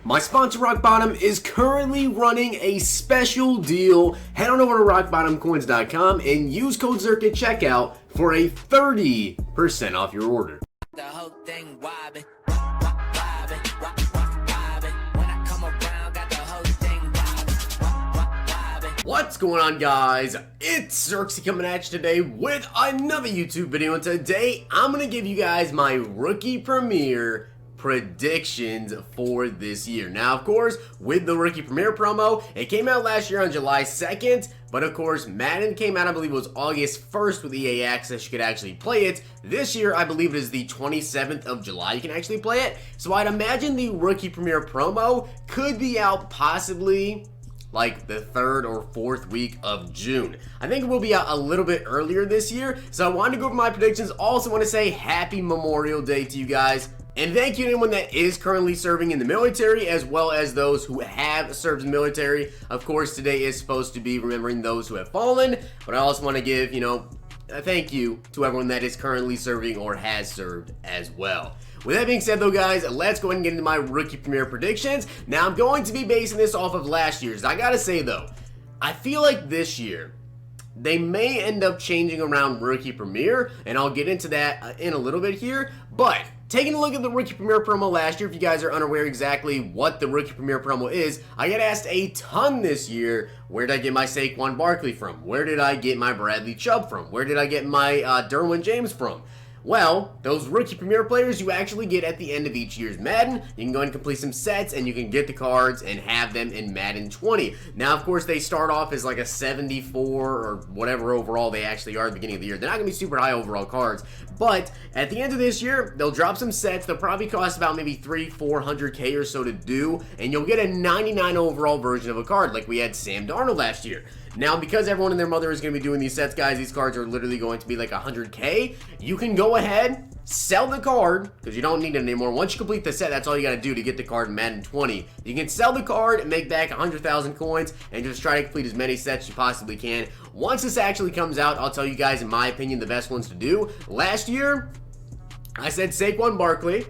My sponsor Rock Bottom is currently running a special deal. Head on over to rockbottomcoins.com and use code Zirksee at checkout for a 30% off your order. The whole thing wobbin', wobbin'. When I come around, got the whole thing wobbin'. What's going on, guys? It's Zirksee coming at you today with another YouTube video, and today I'm going to give you guys my rookie premiere predictions for this year. Now, of course, with the rookie premiere promo, it came out last year on July 2nd, but of course, Madden came out, I believe it was August 1st with EA Access. You could actually play it. This year, I believe it is the 27th of July you can actually play it. So I'd imagine the rookie premiere promo could be out possibly like the 3rd or 4th week of June. I think it will be out a little bit earlier this year. So I wanted to go over my predictions. Also want to say happy Memorial Day to you guys. And thank you to anyone that is currently serving in the military, as well as those who have served in the military. Of course, today is supposed to be remembering those who have fallen, but I also want to give, a thank you to everyone that is currently serving or has served as well. With that being said, though, guys, let's go ahead and get into my rookie premiere predictions. Now, I'm going to be basing this off of last year's. I gotta say, though, I feel like this year, they may end up changing around rookie premiere, and I'll get into that in a little bit here, but taking a look at the rookie premiere promo last year, if you guys are unaware exactly what the rookie premiere promo is, I got asked a ton this year, where did I get my Saquon Barkley from? Where did I get my Bradley Chubb from? Where did I get my Derwin James from? Well, those rookie premiere players you actually get at the end of each year's Madden. You can go and complete some sets and you can get the cards and have them in Madden 20. Now, of course, they start off as like a 74 or whatever overall they actually are at the beginning of the year. They're not going to be super high overall cards, but at the end of this year, they'll drop some sets. They'll probably cost about maybe $300-400K or so to do, and you'll get a 99 overall version of a card like we had Sam Darnold last year. Now, because everyone and their mother is going to be doing these sets, guys, these cards are literally going to be like 100K. You can go ahead, sell the card, because you don't need it anymore. Once you complete the set, that's all you got to do to get the card in Madden 20. You can sell the card and make back 100,000 coins and just try to complete as many sets as you possibly can. Once this actually comes out, I'll tell you guys, in my opinion, the best ones to do. Last year, I said Saquon Barkley.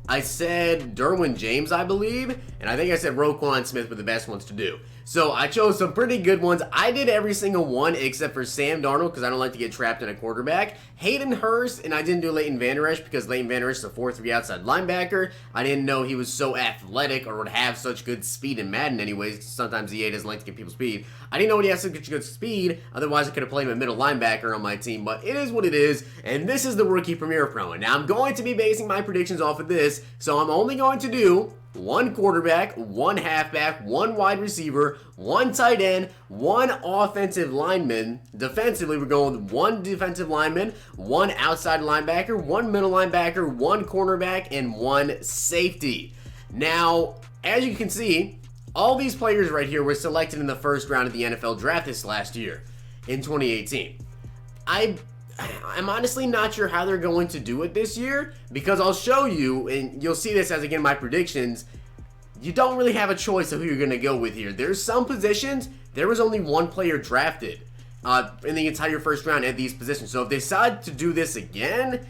I said Derwin James, I believe, and I think I said Roquan Smith were the best ones to do. So I chose some pretty good ones. I did every single one except for Sam Darnold because I don't like to get trapped in a quarterback. Hayden Hurst, and I didn't do Leighton Vander Esch because Leighton Vander Esch is a 4-3 outside linebacker. I didn't know he was so athletic or would have such good speed in Madden anyways. Sometimes EA doesn't like to give people speed. I didn't know he has such good speed. Otherwise, I could have played him at middle linebacker on my team, but it is what it is, and this is the rookie premiere promo. Now, I'm going to be basing my predictions off of this, so I'm only going to do one quarterback, one halfback, one wide receiver, one tight end, one offensive lineman. Defensively, we're going with one defensive lineman, one outside linebacker, one middle linebacker, one cornerback, and one safety. Now, as you can see, all these players right here were selected in the first round of the NFL draft this last year in 2018. I'm honestly not sure how they're going to do it this year, because I'll show you, and you'll see this as, again, my predictions. You don't really have a choice of who you're going to go with here. There's some positions, there was only one player drafted in the entire first round at these positions. So if they decide to do this again,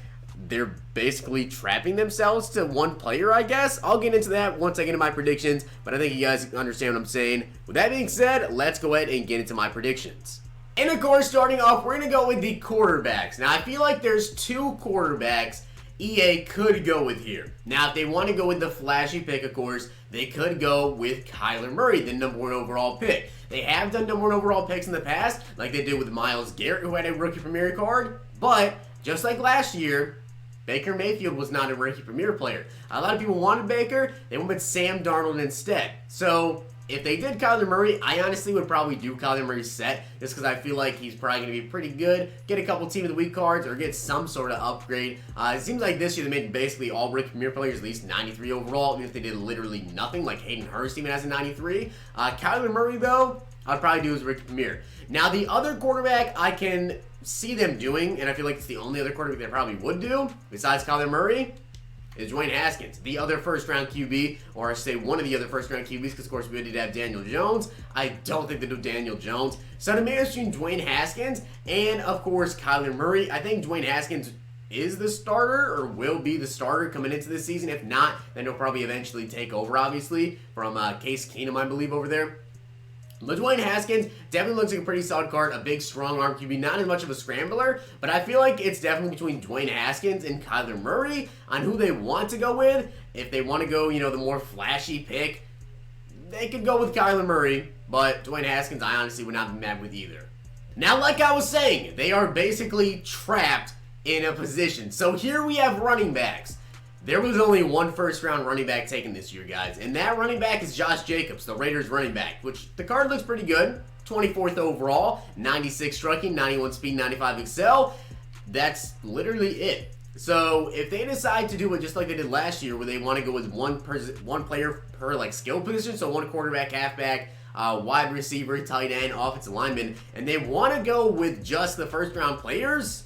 they're basically trapping themselves to one player, I guess. I'll get into that once I get into my predictions, but I think you guys understand what I'm saying. With that being said, let's go ahead and get into my predictions. And of course, starting off, we're going to go with the quarterbacks. Now, I feel like there's two quarterbacks EA could go with here. Now, if they want to go with the flashy pick, of course, they could go with Kyler Murray, the #1 overall pick. They have done #1 overall picks in the past, like they did with Myles Garrett, who had a rookie premiere card. But, just like last year, Baker Mayfield was not a rookie premiere player. A lot of people wanted Baker, they went with Sam Darnold instead. So, if they did Kyler Murray, I honestly would probably do Kyler Murray's set, just because I feel like he's probably going to be pretty good. Get a couple Team of the Week cards, or get some sort of upgrade. It seems like this year they made basically all rookie premiere players at least 93 overall, even if they did literally nothing, like Hayden Hurst even has a 93. Kyler Murray, though, I'd probably do his rookie premiere. Now, the other quarterback I can see them doing, and I feel like it's the only other quarterback they probably would do, besides Kyler Murray, is Dwayne Haskins, the other first-round QB, or I should say one of the other first-round QBs, because, of course, we did have Daniel Jones. I don't think they do Daniel Jones. So to me, it's between Dwayne Haskins and, of course, Kyler Murray. I think Dwayne Haskins is the starter or will be the starter coming into this season. If not, then he'll probably eventually take over, obviously, from Case Keenum, I believe, over there. Dwayne Haskins definitely looks like a pretty solid card, a big, strong arm QB, not as much of a scrambler, but I feel like it's definitely between Dwayne Haskins and Kyler Murray on who they want to go with. If they want to go, the more flashy pick, they could go with Kyler Murray, but Dwayne Haskins, I honestly would not be mad with either. Now, like I was saying, they are basically trapped in a position. So here we have running backs. There was only one first-round running back taken this year, guys, and that running back is Josh Jacobs, the Raiders running back, which the card looks pretty good. 24th overall, 96 striking, 91 speed, 95 excel. That's literally it. So if they decide to do it just like they did last year, where they want to go with one player per skill position, so one quarterback, halfback, wide receiver, tight end, offensive lineman, and they want to go with just the first-round players,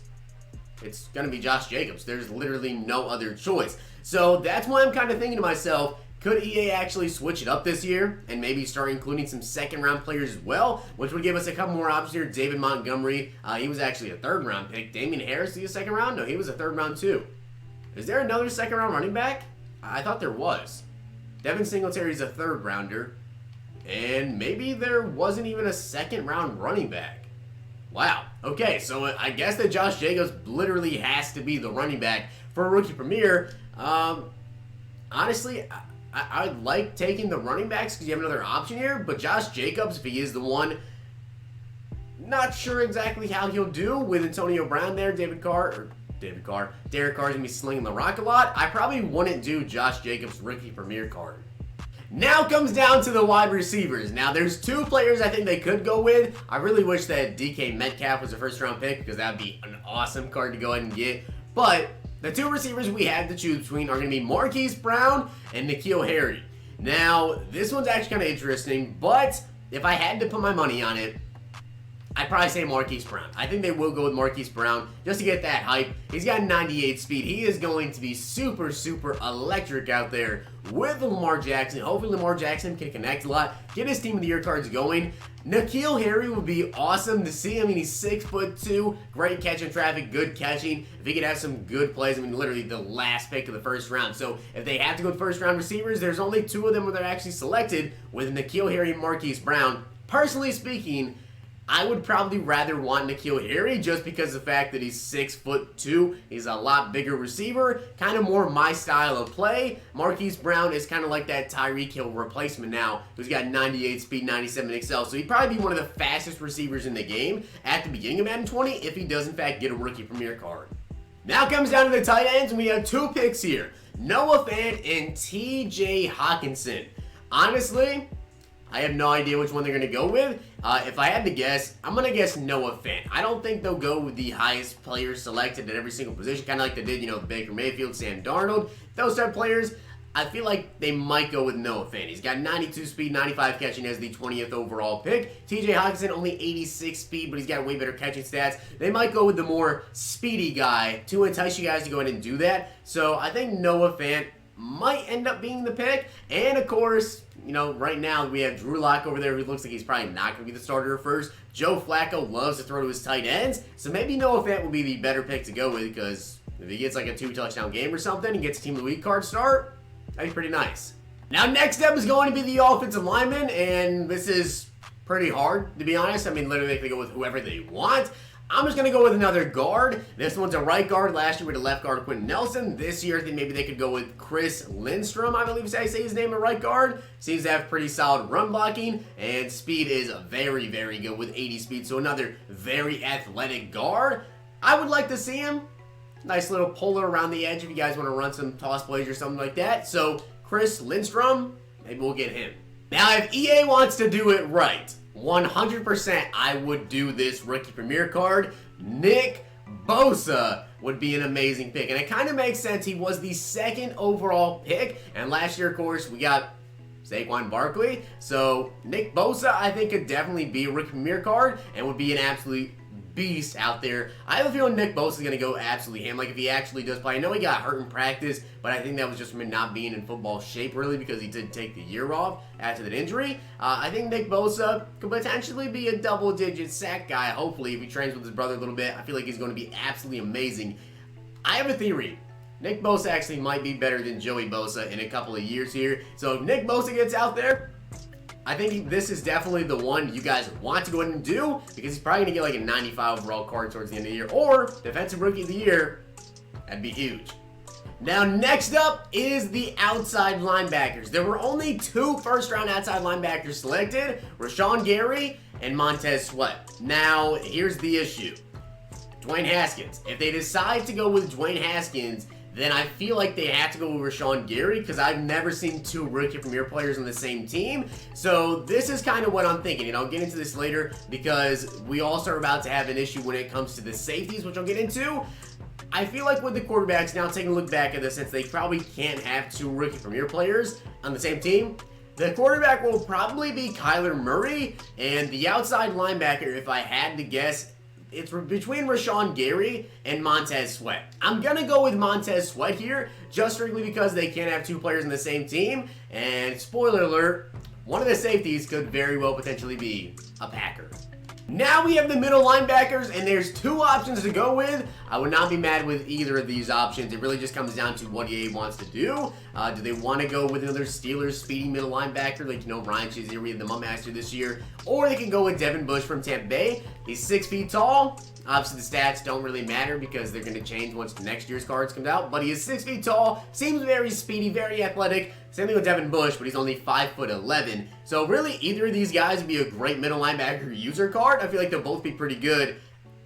it's going to be Josh Jacobs. There's literally no other choice. So that's why I'm kind of thinking to myself, could EA actually switch it up this year and maybe start including some second-round players as well, which would give us a couple more options here. David Montgomery, he was actually a third-round pick. Damian Harris, he a second round? No, he was a third round too. Is there another second-round running back? I thought there was. Devin Singletary's a third-rounder, and maybe there wasn't even a second-round running back. Wow. Okay, so I guess that Josh Jacobs literally has to be the running back for a rookie premier. Honestly, I like taking the running backs because you have another option here, but Josh Jacobs, if he is the one, not sure exactly how he'll do with Antonio Brown there, Derek Carr's going to be slinging the rock a lot. I probably wouldn't do Josh Jacobs' rookie premier card. Now comes down to the wide receivers. Now, there's two players I think they could go with. I really wish that DK Metcalf was a first-round pick because that would be an awesome card to go ahead and get. But the two receivers we have to choose between are going to be Marquise Brown and N'Keal Harry. Now, this one's actually kind of interesting, but if I had to put my money on it, I'd probably say Marquise Brown. I think they will go with Marquise Brown just to get that hype. He's got 98 speed. He is going to be super, super electric out there with Lamar Jackson. Hopefully Lamar Jackson can connect a lot, get his Team of the Year cards going. N'Keal Harry would be awesome to see. I mean, he's 6'2", great catching traffic, good catching. If he could have some good plays, I mean, literally the last pick of the first round. So if they have to go with first-round receivers, there's only two of them that are actually selected with N'Keal Harry and Marquise Brown. Personally speaking, I would probably rather want N'Keal Harry just because of the fact that he's 6'2". He's a lot bigger receiver, kind of more my style of play. Marquise Brown is kind of like that Tyreek Hill replacement now, who's got 98 speed, 97 excel. So he'd probably be one of the fastest receivers in the game at the beginning of Madden 20 if he does in fact get a rookie premier card. Now it comes down to the tight ends, and we have two picks here. Noah Fant and TJ Hawkinson. Honestly, I have no idea which one they're going to go with. If I had to guess, I'm going to guess Noah Fant. I don't think they'll go with the highest players selected at every single position, kind of like they did, Baker Mayfield, Sam Darnold. Those type of players, I feel like they might go with Noah Fant. He's got 92 speed, 95 catching as the 20th overall pick. TJ Hawkinson, only 86 speed, but he's got way better catching stats. They might go with the more speedy guy to entice you guys to go ahead and do that. So I think Noah Fant might end up being the pick. And of course, right now we have Drew Lock over there who looks like he's probably not going to be the starter at first. Joe Flacco loves to throw to his tight ends. So maybe Noah Fant will be the better pick to go with, because if he gets like a 2-touchdown game or something and gets a Team of the Week card start, that'd be pretty nice. Now next up is going to be the offensive lineman, and this is pretty hard to be honest. I mean, literally they can go with whoever they want. I'm just going to go with another guard. This one's a right guard. Last year we had a left guard, Quentin Nelson. This year I think maybe they could go with Chris Lindstrom, I believe is how you say his name, at right guard. Seems to have pretty solid run blocking, and speed is very, very good with 80 speed. So another very athletic guard. I would like to see him. Nice little puller around the edge if you guys want to run some toss plays or something like that. So Chris Lindstrom, maybe we'll get him. Now if EA wants to do it right, 100% I would do this rookie premier card. Nick Bosa would be an amazing pick, and it kind of makes sense. He was the second overall pick, and last year, of course, we got Saquon Barkley. So Nick Bosa, I think, could definitely be a rookie premier card and would be an absolute beast out there. I have a feeling Nick Bosa is going to go absolutely ham, like if he actually does play. I know he got hurt in practice, but I think that was just from him not being in football shape, really, because he did take the year off after that injury. I think Nick Bosa could potentially be a double-digit sack guy, hopefully, if he trains with his brother a little bit. I feel like he's going to be absolutely amazing. I have a theory. Nick Bosa actually might be better than Joey Bosa in a couple of years here. So if Nick Bosa gets out there, I think this is definitely the one you guys want to go ahead and do, because he's probably going to get like a 95 overall card towards the end of the year, or Defensive Rookie of the Year. That'd be huge. Now, next up is the outside linebackers. There were only 2 first-round outside linebackers selected, Rashawn Gary and Montez Sweat. Now, here's the issue. Dwayne Haskins. If they decide to go with Dwayne Haskins, then I feel like they have to go with Rashawn Gary, because I've never seen 2 rookie premier players on the same team. So this is kind of what I'm thinking, and I'll get into this later, because we also are about to have an issue when it comes to the safeties, which I'll get into. I feel like with the quarterbacks, now taking a look back at this, since they probably can't have 2 rookie premier players on the same team, the quarterback will probably be Kyler Murray, and the outside linebacker, if I had to guess, it's between Rashawn Gary and Montez Sweat. I'm going to go with Montez Sweat here, just strictly because they can't have 2 players on the same team, and spoiler alert, one of the safeties could very well potentially be a Packer. Now we have the middle linebackers, and there's 2 options to go with. I would not be mad with either of these options. It really just comes down to what EA wants to do. Do they want to go with another Steelers speedy middle linebacker, like, Ryan Shazier, we had the Mum Master this year, or they can go with Devin Bush from Tampa Bay. He's 6 feet tall. Obviously, the stats don't really matter because they're going to change once next year's cards comes out, but he is 6 feet tall, seems very speedy, very athletic. Same thing with Devin Bush, but he's only 5'11". So really, either of these guys would be a great middle linebacker user card. I feel like they'll both be pretty good.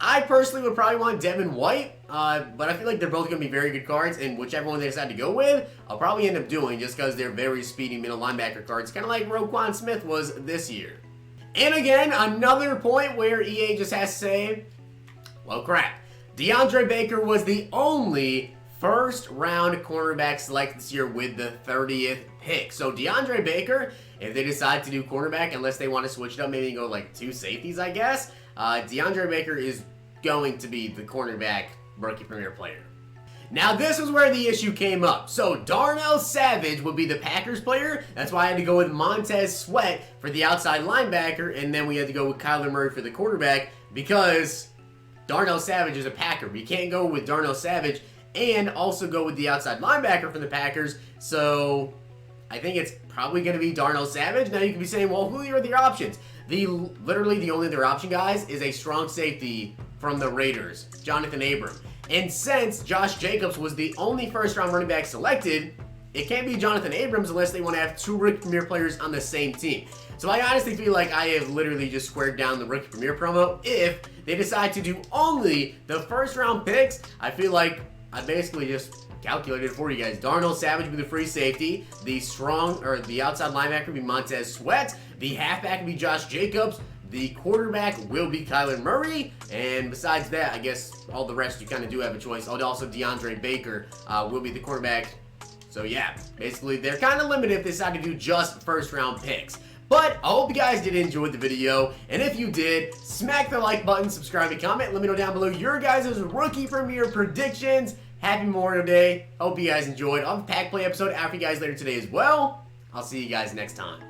I personally would probably want Devin White, but I feel like they're both going to be very good cards, and whichever one they decide to go with, I'll probably end up doing, just because they're very speedy middle linebacker cards, kind of like Roquan Smith was this year. And again, another point where EA just has to say, well, crap. DeAndre Baker was the only first-round cornerback selected this year with the 30th pick. So DeAndre Baker, if they decide to do cornerback, unless they want to switch it up, maybe go like 2 safeties, I guess, DeAndre Baker is going to be the cornerback rookie premier player. Now, this is where the issue came up. So, Darnell Savage would be the Packers player. That's why I had to go with Montez Sweat for the outside linebacker, and then we had to go with Kyler Murray for the quarterback, because Darnell Savage is a Packer. We can't go with Darnell Savage and also go with the outside linebacker from the Packers. So I think it's probably going to be Darnell Savage. Now you can be saying, well, who are the options? Literally the only other option, guys, is a strong safety from the Raiders, Jonathan Abram. And since Josh Jacobs was the only first-round running back selected, it can't be Jonathan Abrams unless they want to have 2 rookie premier players on the same team. So I honestly feel like I have literally just squared down the rookie premier promo. If they decide to do only the first-round picks, I feel like I basically just calculated it for you guys. Darnell Savage would be the free safety. The outside linebacker would be Montez Sweat. The halfback would be Josh Jacobs. The quarterback will be Kyler Murray. And besides that, I guess all the rest you kind of do have a choice. Also, DeAndre Baker will be the quarterback. So yeah, basically they're kind of limited if they decide to do just first-round picks. But I hope you guys did enjoy the video, and if you did, smack the like button, subscribe, and comment. Let me know down below your guys' rookie premier predictions. Happy Memorial Day. Hope you guys enjoyed. I'll have a pack play episode after you guys later today as well. I'll see you guys next time.